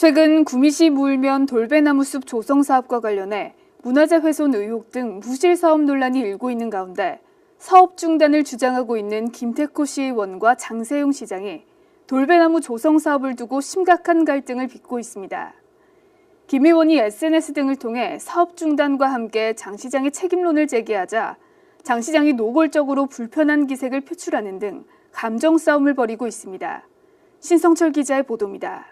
최근 구미시 무을면 돌배나무숲 조성 사업과 관련해 문화재 훼손 의혹 등 부실 사업 논란이 일고 있는 가운데 사업 중단을 주장하고 있는 김태코 시의원과 장세용 시장이 돌배나무 조성 사업을 두고 심각한 갈등을 빚고 있습니다. 김 의원이 SNS 등을 통해 사업 중단과 함께 장 시장의 책임론을 제기하자 장 시장이 노골적으로 불편한 기색을 표출하는 등 감정 싸움을 벌이고 있습니다. 신성철 기자의 보도입니다.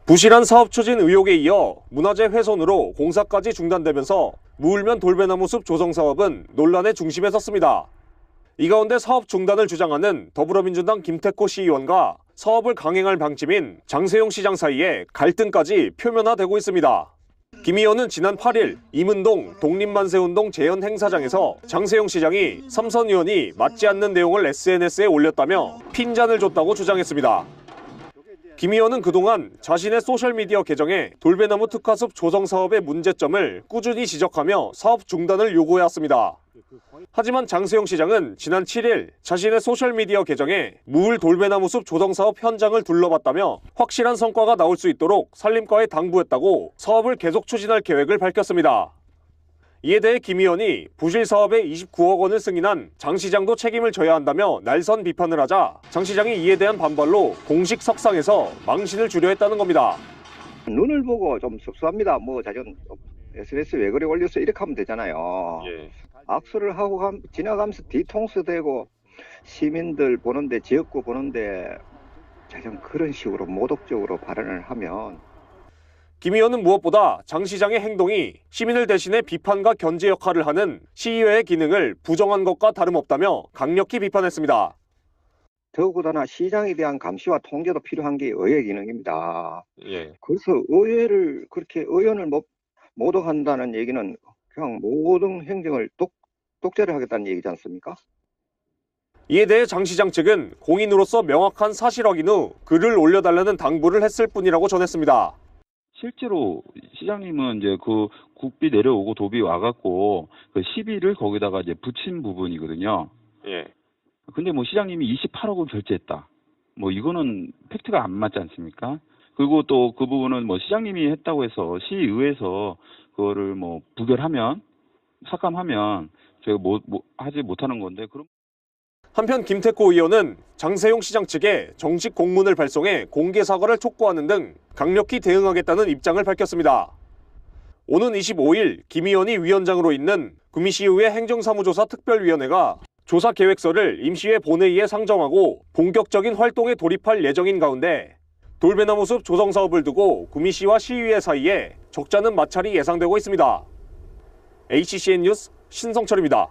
부실한 사업 추진 의혹에 이어 문화재 훼손으로 공사까지 중단되면서 무을면 돌배나무숲 조성 사업은 논란의 중심에 섰습니다. 이 가운데 사업 중단을 주장하는 더불어민주당 김태코 시의원과 사업을 강행할 방침인 장세용 시장 사이에 갈등까지 표면화되고 있습니다. 김 의원은 지난 8일 임은동 독립만세운동 재현 행사장에서 장세용 시장이 삼선 의원이 맞지 않는 내용을 SNS에 올렸다며 핀잔을 줬다고 주장했습니다. 김 의원은 그동안 자신의 소셜미디어 계정에 돌배나무 특화숲 조성 사업의 문제점을 꾸준히 지적하며 사업 중단을 요구해왔습니다. 하지만 장세용 시장은 지난 7일 자신의 소셜미디어 계정에 무을 돌배나무숲 조성 사업 현장을 둘러봤다며 확실한 성과가 나올 수 있도록 산림과에 당부했다고 사업을 계속 추진할 계획을 밝혔습니다. 이에 대해 김 의원이 부실 사업에 29억 원을 승인한 장 시장도 책임을 져야 한다며 날선 비판을 하자 장 시장이 이에 대한 반발로 공식 석상에서 망신을 주려 했다는 겁니다. 눈을 보고 좀 섭섭합니다. 자전 SNS 왜 그래 올렸어 이렇게 하면 되잖아요. 예. 악수를 하고 지나가면서 뒤통수 대고 시민들 보는데 지역구 보는데 자전 그런 식으로 모독적으로 발언을 하면 김 의원은 무엇보다 장 시장의 행동이 시민을 대신해 비판과 견제 역할을 하는 시의회의 기능을 부정한 것과 다름없다며 강력히 비판했습니다. 더구나 시장에 대한 감시와 통제도 필요한 게 의회 기능입니다. 예. 그래서 의회를 그렇게 의원을 모독한다는 얘기는 그냥 모든 행정을 독재를 하겠다는 얘기지 않습니까? 이에 대해 장 시장 측은 공인으로서 명확한 사실 확인 후 글을 올려달라는 당부를 했을 뿐이라고 전했습니다. 실제로 시장님은 이제 그 국비 내려오고 도비 와갖고 그 시비를 거기다가 이제 붙인 부분이거든요. 예. 근데 시장님이 28억을 결제했다. 이거는 팩트가 안 맞지 않습니까? 그리고 또 그 부분은 시장님이 했다고 해서 시의회에서 그거를 부결하면 삭감하면 저희가 하지 못하는 건데 그럼. 한편 김태코 의원은 장세용 시장 측에 정식 공문을 발송해 공개 사과를 촉구하는 등 강력히 대응하겠다는 입장을 밝혔습니다. 오는 25일 김 의원이 위원장으로 있는 구미시의회 행정사무조사 특별위원회가 조사 계획서를 임시회 본회의에 상정하고 본격적인 활동에 돌입할 예정인 가운데 돌배나무숲 조성 사업을 두고 구미시와 시의회 사이에 적잖은 마찰이 예상되고 있습니다. HCN 뉴스 신성철입니다.